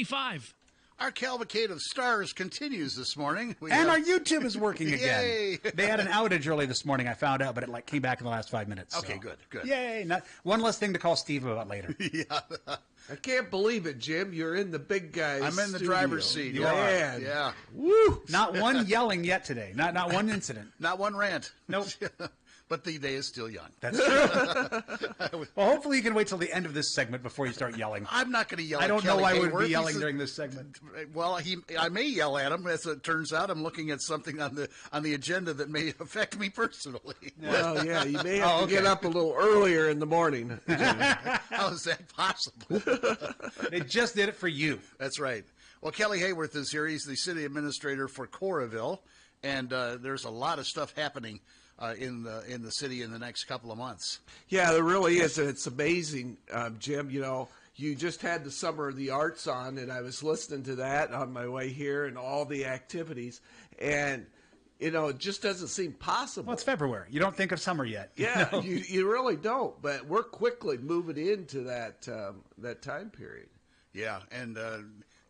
5. Our cavalcade of stars continues this morning. Our YouTube is working again. Yay! They had an outage early this morning, I found out, but it came back in the last 5 minutes. Okay, so. good. Yay! One less thing to call Steve about later. Yeah. I can't believe it, Jim. You're in the big guy's I'm in the studio. driver's seat. You Man. Yeah. Woo! Not one yelling yet today. Not one incident. Not one rant. Nope. But the day is still young. That's true. Well, hopefully you can wait till the end of this segment before you start yelling. I'm not going to yell I at don't know Kelly why I would Hayworth. be yelling during this segment. Well, I may yell at him. As it turns out, I'm looking at something on the agenda that may affect me personally. Well, yeah, you may have to get up a little earlier in the morning. How is that possible? They just did it for you. That's right. Well, Kelly Hayworth is here. He's the city administrator for Coralville, and there's a lot of stuff happening in the city in the next couple of months. Yeah, there really is, and it's amazing, Jim. You know, you just had the Summer of the Arts on, and I was listening to that on my way here and all the activities, and you know, it just doesn't seem possible. Well, it's February. You don't think of summer yet. Yeah, No. you really don't. But we're quickly moving into that time period. Yeah, and a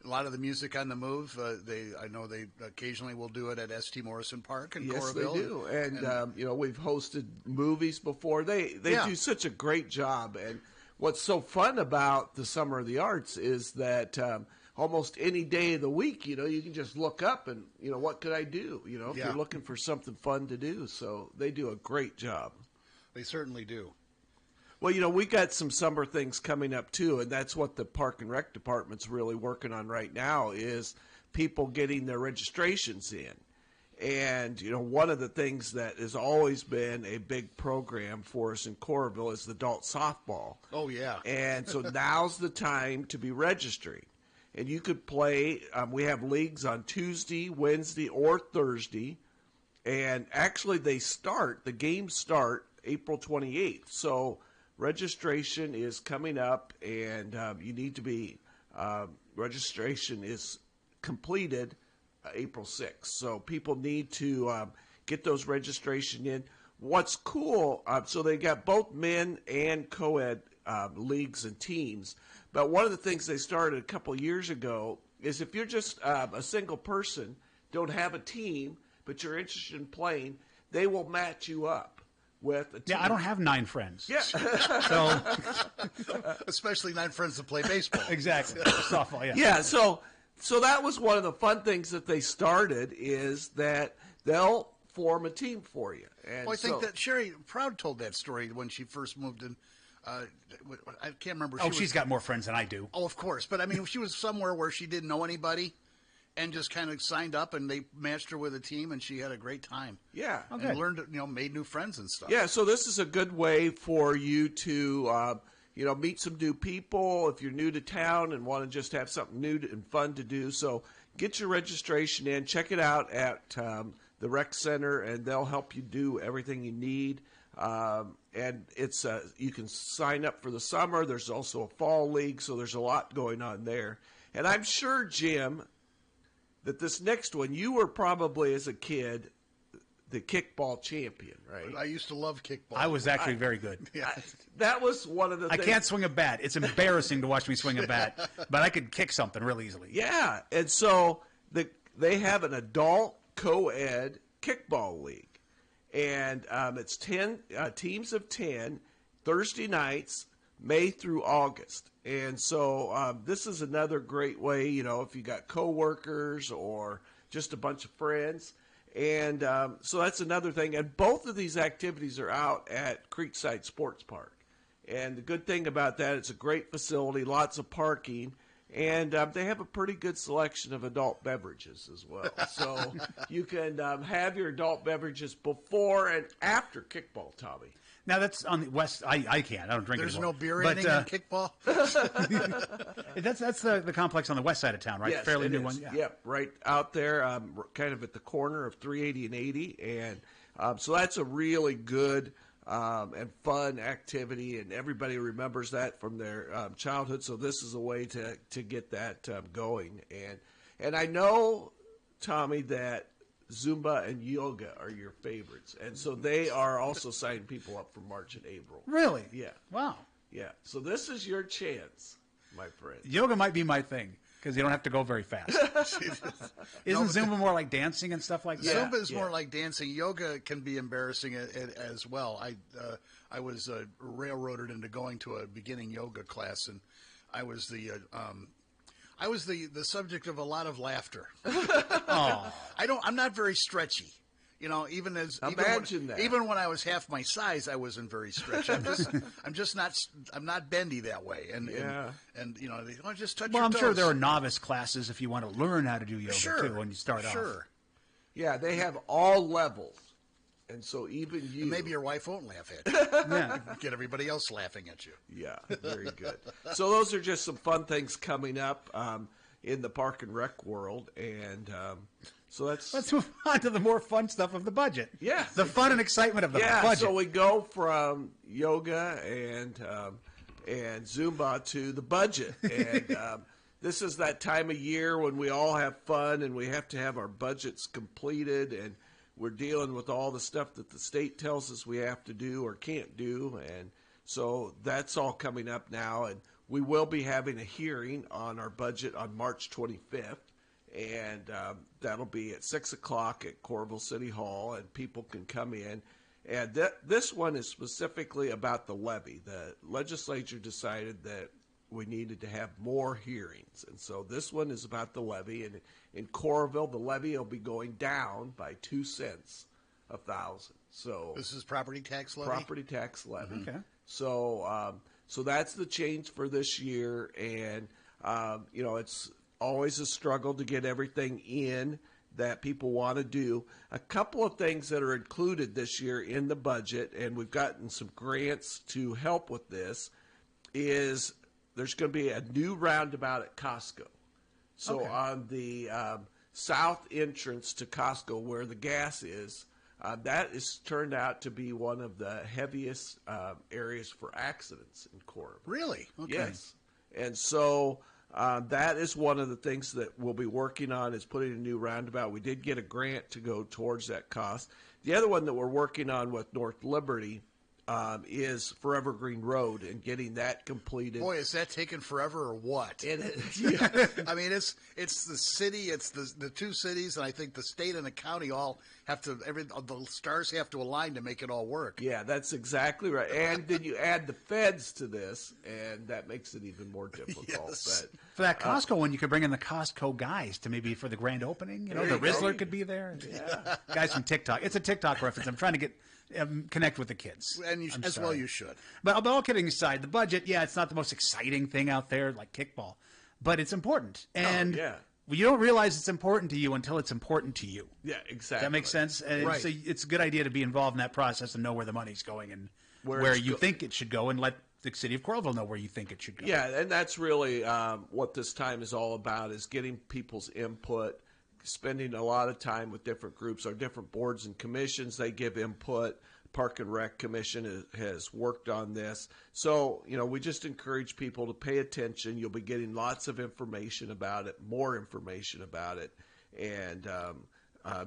lot of the music on the move. I know they occasionally will do it at St. Morrison Park in Yes, Coralville. they do. And you know, we've hosted movies before. They do such a great job. And what's so fun about the Summer of the Arts is that almost any day of the week, you know, you can just look up and, you know, what could I do? You know, if you're looking for something fun to do. So they do a great job. They certainly do. Well, you know, we got some summer things coming up too, and that's what the Park and Rec Department's really working on right now is people getting their registrations in. And, you know, one of the things that has always been a big program for us in Coralville is the adult softball. Oh, yeah. And so now's the time to be registering. And you could play, we have leagues on Tuesday, Wednesday, or Thursday. And actually the games start April 28th. So registration is coming up, and you need to be, registration is completed April 6th. So people need to get those registration in. What's cool, so they got both men and co-ed leagues and teams. But one of the things they started a couple years ago is if you're just a single person, don't have a team, but you're interested in playing, they will match you up with a team. Yeah, I don't have 9 friends. Yeah. So Especially 9 friends that play baseball. exactly. Softball, yeah. Yeah, so that was one of the fun things that they started is that they'll form a team for you. And Well, I think that Sherry Proud told that story when she first moved in. I can't remember. She's got more friends than I do. Oh, of course. But, I mean, she was somewhere where she didn't know anybody and just kind of signed up, and they matched her with a team, and she had a great time. Yeah. Okay. And learned, made new friends and stuff. Yeah, so this is a good way for you to, meet some new people if you're new to town and want to just have something new and fun to do. So get your registration in. Check it out at the rec center, and they'll help you do everything you need. And it's you can sign up for the summer. There's also a fall league, so there's a lot going on there. And I'm sure, Jim, that this next one, you were probably as a kid the kickball champion, right? I used to love kickball. I was actually very good. Yeah. That was one of the I things. can't swing a bat. It's embarrassing to watch me swing a bat, but I could kick something real easily. Yeah, and so they have an adult co-ed kickball league. And it's 10 teams of 10, Thursday nights, May through August. And so this is another great way, if you got coworkers or just a bunch of friends. And so that's another thing. And both of these activities are out at Creekside Sports Park. And the good thing about that, it's a great facility, lots of parking. And they have a pretty good selection of adult beverages as well. So you can have your adult beverages before and after kickball, Tommy. Now, that's on the west. I can't. I don't drink There's anymore. no beer But, inning in kickball? That's the complex on the west side of town, right? Yes, Fairly it new is. one. Yeah. Yep, right out there, kind of at the corner of 380 and 80. And so that's a really good and fun activity, and everybody remembers that from their childhood. So this is a way to get that going. And I know, Tommy, that Zumba and yoga are your favorites, and so they are also signing people up for March and April. Really? Yeah. Wow. Yeah. So this is your chance, my friend. Yoga might be my thing. because you don't have to go very fast. Isn't Zumba more like dancing and stuff like that? Zumba is more like dancing. Yoga can be embarrassing as well. I was railroaded into going to a beginning yoga class, and I was the subject of a lot of laughter. Oh. I'm not very stretchy. You know, even when I was half my size, I wasn't very stretchy. I'm not bendy that way. And you know, just touch your I'm toes. sure there are novice classes if you want to learn how to do yoga too when you start off. Sure. Yeah, they have all levels. And so even you... And maybe your wife won't laugh at you. Yeah. Get everybody else laughing at you. Yeah, very good. So those are just some fun things coming up in the park and rec world. And so let's move on to the more fun stuff of the budget. Yeah. The fun and excitement of the budget. Yeah, so we go from yoga and Zumba to the budget. And this is that time of year when we all have fun and we have to have our budgets completed, and we're dealing with all the stuff that the state tells us we have to do or can't do. And so that's all coming up now. And we will be having a hearing on our budget on March 25th. And that'll be at 6 o'clock at Coralville City Hall, and people can come in. And this one is specifically about the levy. The legislature decided that we needed to have more hearings. And so this one is about the levy. And in Coralville, the levy will be going down by 2 cents a thousand. So this is property tax levy? Property tax levy. Okay. So so that's the change for this year. And, you know, it's always a struggle to get everything in that people want to do. A couple of things that are included this year in the budget, and we've gotten some grants to help with this, is there's going to be a new roundabout at Costco. So on the south entrance to Costco where the gas is, that is turned out to be one of the heaviest areas for accidents in Coralville. Really? Okay. Yes. And so that is one of the things that we'll be working on, is putting a new roundabout. We did get a grant to go towards that cost. The other one that we're working on with North Liberty is Forever Green Road and getting that completed. Boy, is that taking forever or what? And I mean, it's the city, it's the two cities, and I think the state and the county all have to. The stars have to align to make it all work. Yeah, that's exactly right. And then you add the feds to this, and that makes it even more difficult. Yes. But For that Costco one, you could bring in the Costco guys to maybe for the grand opening. You know, the Rizzler could be there. Yeah. Guys from TikTok. It's a TikTok reference. I'm trying to get connect with the kids. And well you should. But all kidding aside, the budget, yeah, it's not the most exciting thing out there like kickball, but it's important. And you don't realize it's important to you until it's important to you. Yeah, exactly. That makes sense? And Right. so it's a good idea to be involved in that process and know where the money's going and where you think it should go, and let the city of Coralville know where you think it should go. Yeah, and that's really what this time is all about, is getting people's input, spending a lot of time with different groups, our different boards and commissions. They give input. Park and Rec Commission has worked on this. So, you know, we just encourage people to pay attention. You'll be getting lots of information about it, more information about it. And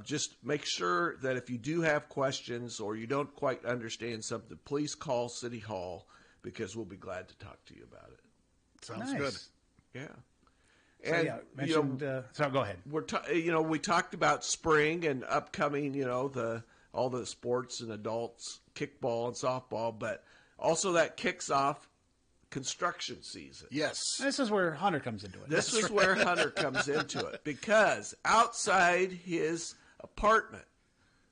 just make sure that if you do have questions or you don't quite understand something, please call City Hall, because we'll be glad to talk to you about it. Sounds Nice. good. Yeah. So, And, yeah, mentioned, so go ahead. we talked about spring and upcoming, all the sports and adults, kickball and softball, but also that kicks off construction season. Yes. This is where Hunter comes into it. This is where Hunter comes into it, because outside his apartment,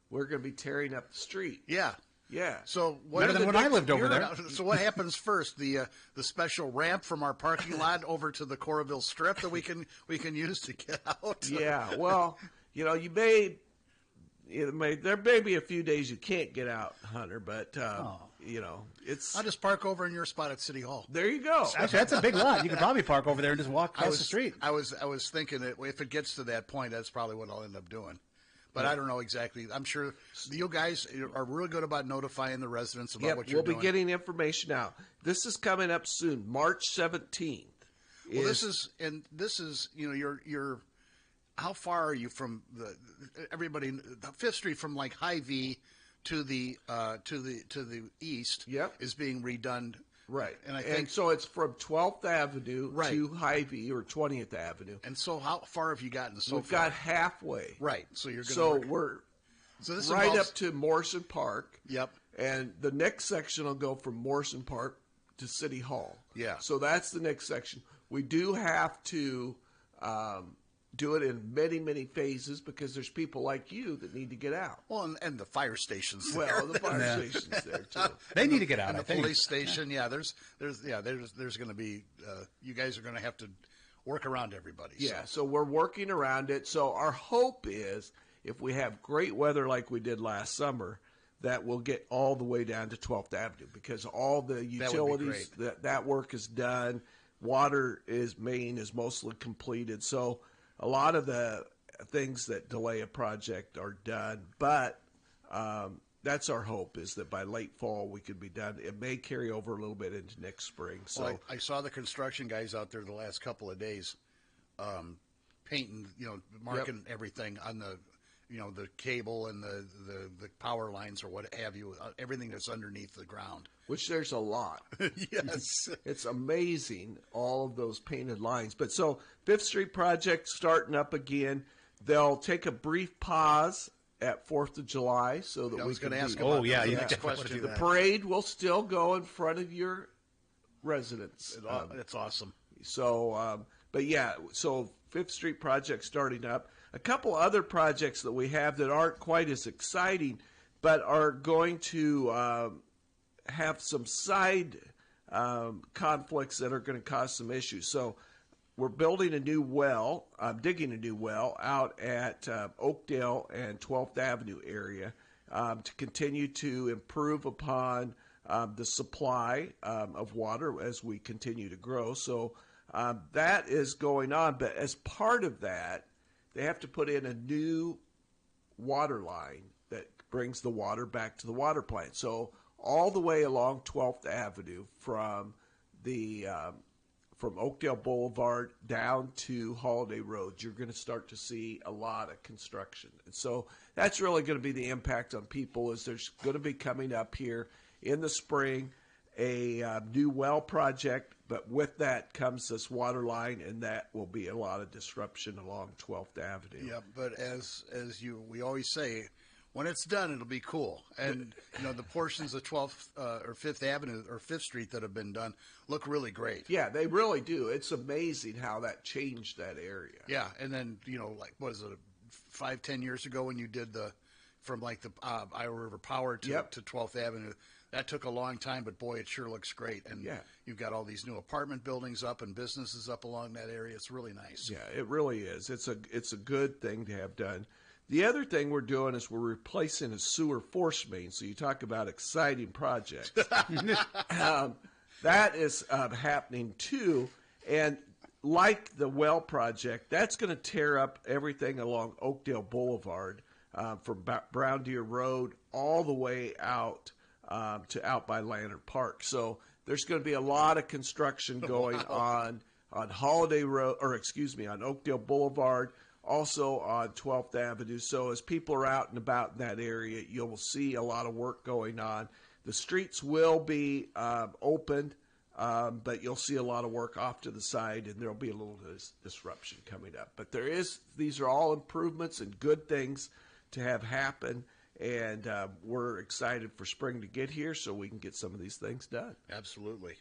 we're going to be tearing up the street. Yeah. Yeah. So what Better are than the when I next- lived over you're- there. So what happens first? The special ramp from our parking lot over to the Coralville Strip that we can use to get out. Yeah. Well, there may be a few days you can't get out, Hunter, but it's. I'll just park over in your spot at City Hall. There you go. Actually, that's a big lot. You could probably park over there and just walk across the street. I was thinking that if it gets to that point, that's probably what I'll end up doing. But I don't know exactly. I'm sure you guys are really good about notifying the residents about what you're doing. We'll be getting information out. This is coming up soon, March 17th. Well, this is you're. How far are you from the Fifth Street from like Hy-Vee to the east? Yep. Is being redone Right. And so it's from 12th Avenue to Hy-Vee or 20th Avenue. And so how far have you gotten so We've far? got halfway. Right. So you're going to So this right up to Morrison Park. Yep. And the next section will go from Morrison Park to City Hall. Yeah. So that's the next section. We do have to do it in many, many phases because there's people like you that need to get out. Well, and the fire station's there. Well, the fire station's there too. They need to get out. And the police station. Yeah. There's going to be. You guys are going to have to work around everybody. Yeah. So we're working around it. So our hope is, if we have great weather like we did last summer, that we'll get all the way down to 12th Avenue because all the utilities, that work is done. Water main is mostly completed. So a lot of the things that delay a project are done. But that's our hope, is that by late fall we could be done. It may carry over a little bit into next spring. So well, I saw the construction guys out there the last couple of days painting, marking everything on the the cable and the power lines or what have you, everything that's underneath the ground. Which there's a lot. Yes. It's amazing, all of those painted lines. But so 5th Street project starting up again. They'll take a brief pause at 4th of July so that we can ask about the next question. The parade will still go in front of your residence. That's awesome. So, but yeah, so 5th Street project starting up. A couple other projects that we have that aren't quite as exciting, but are going to have some side conflicts that are going to cause some issues. So we're building a new well, digging a new well out at Oakdale and 12th Avenue area to continue to improve upon the supply of water as we continue to grow. So that is going on. But as part of that, they have to put in a new water line that brings the water back to the water plant. So all the way along 12th Avenue from Oakdale Boulevard down to Holiday Road, you're going to start to see a lot of construction. And so that's really going to be the impact on people, is there's going to be coming up here in the spring a new well project, but with that comes this water line, and that will be a lot of disruption along 12th Avenue. Yeah, but as we always say, when it's done, it'll be cool. And the portions of 12th or 5th Avenue or 5th Street that have been done look really great. Yeah, they really do. It's amazing how that changed that area. Yeah, and then like what is it, 5-10 years ago when you did from the Iowa River Power to 12th Avenue. That took a long time, but boy, it sure looks great. And you've got all these new apartment buildings up and businesses up along that area. It's really nice. Yeah, it really is. It's a good thing to have done. The other thing we're doing is we're replacing a sewer force main. So you talk about exciting projects. That is happening too. And like the well project, that's going to tear up everything along Oakdale Boulevard from Brown Deer Road all the way out to out by Lantern Park. So there's going to be a lot of construction going on Holiday Road, on Oakdale Boulevard, also on 12th Avenue. So as people are out and about in that area, you'll see a lot of work going on. The streets will be opened, but you'll see a lot of work off to the side, and there'll be a little disruption coming up. But these are all improvements and good things to have happen. And we're excited for spring to get here so we can get some of these things done. Absolutely.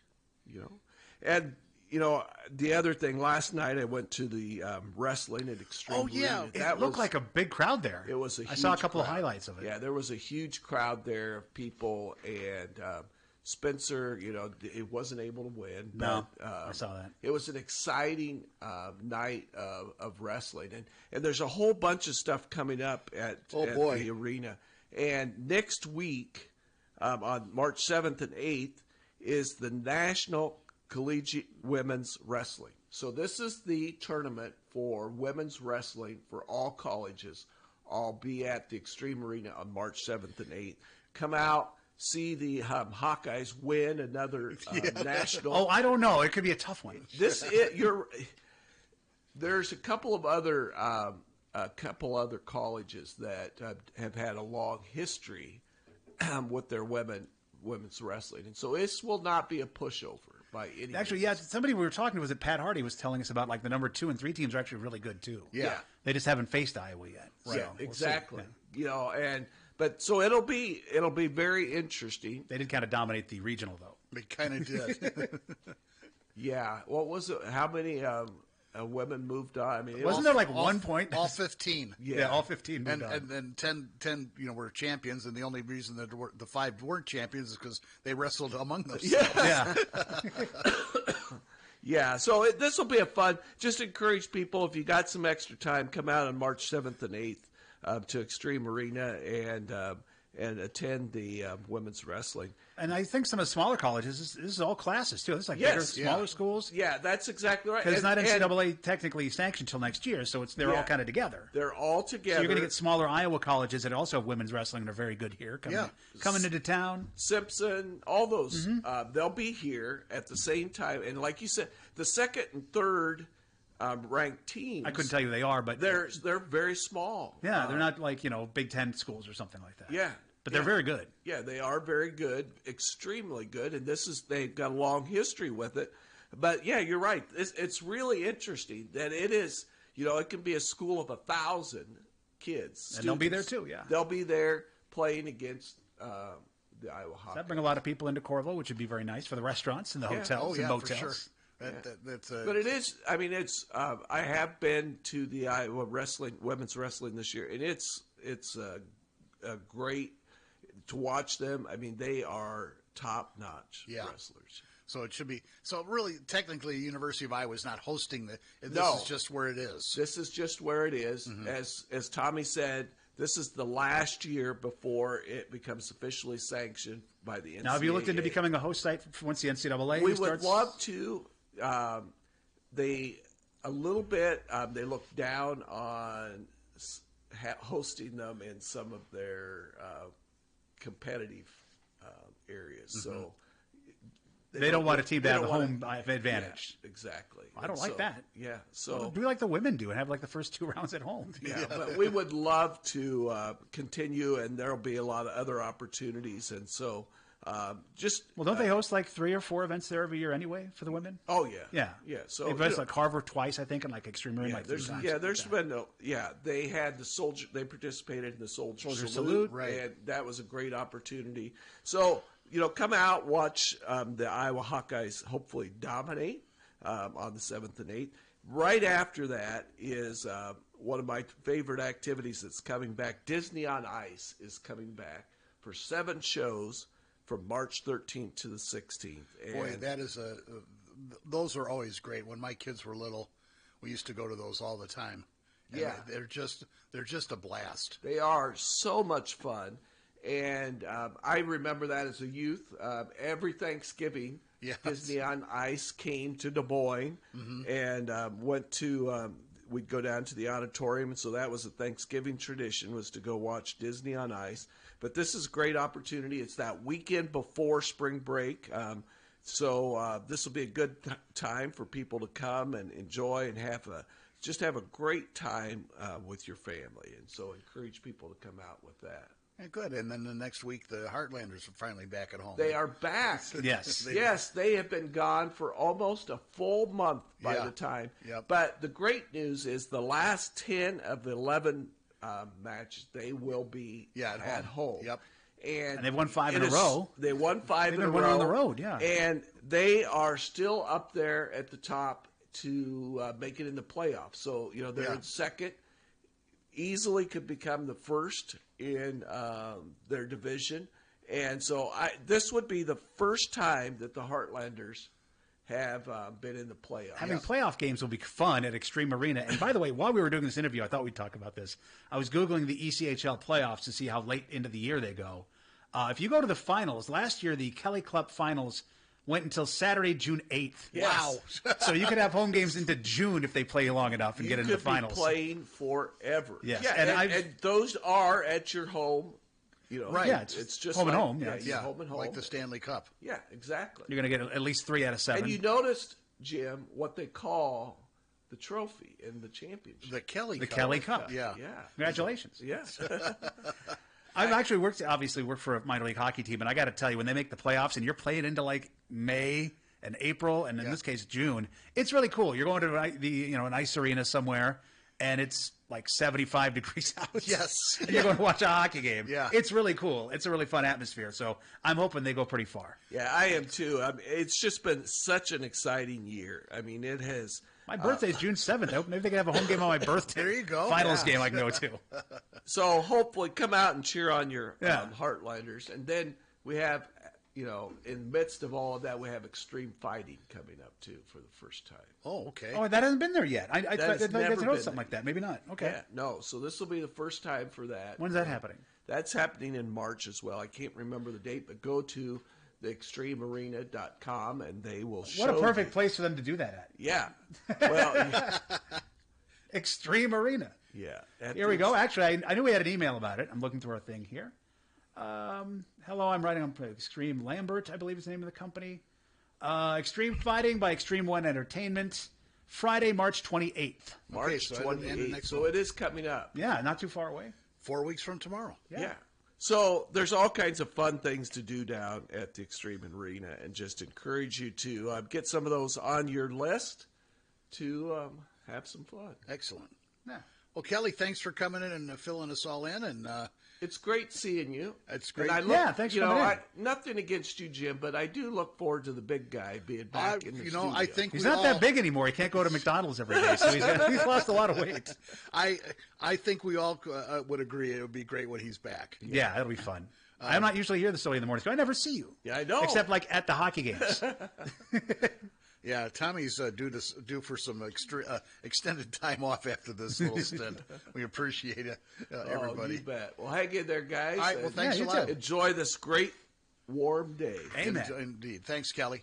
And the other thing, last night I went to the wrestling at Extreme. Oh, yeah. It looked like a big crowd there. It was I saw a couple of highlights of it. Yeah, there was a huge crowd there of people. And Spencer, it wasn't able to win. No, I saw that. It was an exciting night of wrestling. And there's a whole bunch of stuff coming up at the arena. And next week, on March 7th and 8th, is the National Collegiate Women's Wrestling. So this is the tournament for women's wrestling for all colleges. I'll be at the Extreme Arena on March 7th and 8th. Come out, see the Hawkeyes win another national. Oh, I don't know. It could be a tough one. There's a couple of other colleges that have had a long history with their women women's wrestling. And so this will not be a pushover by any Actually, means. somebody we were talking to was at Pat Hardy was telling us about like the number 2 and 3 teams are actually really good too. Yeah. They just haven't faced Iowa yet. Right. So Exactly. We'll see. But so it'll be very interesting. They did kind of dominate the regional though. They kind of did. Yeah. What was it? How many women moved on? I mean, Wasn't there like 1 point? All 15. Yeah, all 15 moved on. And then 10 were champions, and the only reason that the 5 weren't champions is because they wrestled among themselves. Yeah. Yeah, so this will be a fun. Just encourage people, if you got some extra time, come out on March 7th and 8th to Extreme Arena and attend the women's wrestling. And I think some of the smaller colleges, this is all classes too. This is like bigger, smaller schools. Yeah, that's exactly right. Because it's not NCAA technically sanctioned until next year, so they're all kind of together. They're all together. So you're going to get smaller Iowa colleges that also have women's wrestling and are very good here coming into town. Simpson, all those, they'll be here at the same time. And like you said, the second and third ranked teams. I couldn't tell you who they are, but they're very small. Yeah, they're not like Big Ten schools or something like that. Yeah. But they're very good. Yeah, they are very good, extremely good, and they've got a long history with it. But yeah, you're right. It's really interesting that it is. It can be a school of 1,000 kids, and they'll be there too. Yeah, they'll be there playing against the Iowa Hawkeyes. That bring a lot of people into Coralville, which would be very nice for the restaurants and the hotels and motels. For sure. But it is. I mean, it's. I have been to the Iowa women's wrestling this year, and it's a great. To watch them, I mean, they are top-notch wrestlers. So it should be. So really, technically, University of Iowa is not hosting this is just where it is. This is just where it is. Mm-hmm. As Tommy said, this is the last year before it becomes officially sanctioned by the NCAA. Now, have you looked into becoming a host site once the NCAA We starts? would love to. They look down on hosting them in some of their competitive areas. Mm-hmm. So they don't want a team to have a home advantage. Yeah, exactly. I don't like that. Yeah. So do like the women do and have like the first 2 rounds at home. Yeah, but we would love to continue, and there'll be a lot of other opportunities. And so don't they host like 3 or 4 events there every year anyway for the women? Oh yeah. So they've hosted like Harvard twice, I think, and like Extreme Arena. They had the soldier. They participated in the soldier salute, right? And that was a great opportunity. So come out, watch the Iowa Hawkeyes hopefully dominate on the 7th and 8th. Right after that is one of my favorite activities that's coming back. Disney on Ice is coming back for 7 shows. From March 13th to the 16th. And boy, that is those are always great. When my kids were little, we used to go to those all the time. And they're just a blast. They are so much fun, and I remember that as a youth. Every Thanksgiving, Disney on Ice came to Des Moines and went to. We'd go down to the auditorium, and so that was a Thanksgiving tradition, was to go watch Disney on Ice. But this is a great opportunity. It's that weekend before spring break. So this will be a good time for people to come and enjoy and have a great time with your family. And so encourage people to come out with that. Yeah, good. And then the next week, the Heartlanders are finally back at home. They are back. Yes. Yes, they have been gone for almost a full month by the time. Yep. But the great news is the last 10 of the 11 matches, they will be at home. Yep. And they've won 5 in a row. They won 5 in a row. They've been on the road, yeah. And they are still up there at the top to make it in the playoffs. So, they're in second. Easily could become the first in their division. And so this would be the first time that the Heartlanders have been in the playoffs. Having playoff games will be fun at Extreme Arena. And by the way, while we were doing this interview, I thought we'd talk about this. I was Googling the ECHL playoffs to see how late into the year they go. If you go to the finals, last year the Kelly Club finals went until Saturday, June 8th. Yes. Wow. So you could have home games into June if they play long enough and get into the finals. You could be playing forever. Yes. Yeah, and those are at your home. Right. Yeah, it's just home like, and home. Yeah, home and home. Like the Stanley Cup. Yeah, exactly. You're going to get at least 3 out of 7. And you noticed, Jim, what they call the trophy in the championship. The Kelly Cup. The Kelly Cup. Yeah. Congratulations. Yes. I've actually obviously worked for a minor league hockey team, and I got to tell you, when they make the playoffs and you're playing into like May and April, and in this case June, it's really cool. You're going to an ice arena somewhere, and it's like 75 degrees out. Yes, and you're going to watch a hockey game. Yeah, it's really cool. It's a really fun atmosphere. So I'm hoping they go pretty far. Yeah, I am too. It's just been such an exciting year. I mean, it has. My birthday is June 7th. I hope maybe they can have a home game on my birthday. There you go. Finals game I can go to. So hopefully come out and cheer on your Heartlanders. And then we have, in the midst of all of that, we have extreme fighting coming up, too, for the first time. Oh, okay. Oh, that hasn't been there yet. I thought never there was been something like that. Maybe not. Okay. Yeah, no. So this will be the first time for that. When's that happening? That's happening in March as well. I can't remember the date, but go to theextremearena.com and they will show What a perfect place for them to do that at. Yeah. Well, Extreme Arena. Yeah. Here we go. Actually, I knew we had an email about it. I'm looking through our thing here. Hello, I'm writing on Extreme Lambert, I believe is the name of the company. Extreme Fighting by Extreme One Entertainment. Friday, March 28th. March 28th. So it is coming up. Yeah, not too far away. 4 weeks from tomorrow. Yeah. So there's all kinds of fun things to do down at the Extreme Arena, and just encourage you to get some of those on your list to have some fun. Excellent. Yeah. Well, Kelly, thanks for coming in and filling us all in, and it's great seeing you. It's great. Thanks for coming in. Nothing against you, Jim, but I do look forward to the big guy being back in the studio. I think he's not that big anymore. He can't go to McDonald's every day, so he's lost a lot of weight. I think we all would agree it would be great when he's back. Yeah, that'll be fun. I'm not usually here this early in the morning, so I never see you. Yeah, I know. Except like at the hockey games. Yeah, Tommy's due for some extended time off after this little stint. We appreciate it, everybody. You bet. Well, hang in there, guys. All right, well, thanks a lot. Enjoy this great warm day. Amen. Indeed. Thanks, Kelly.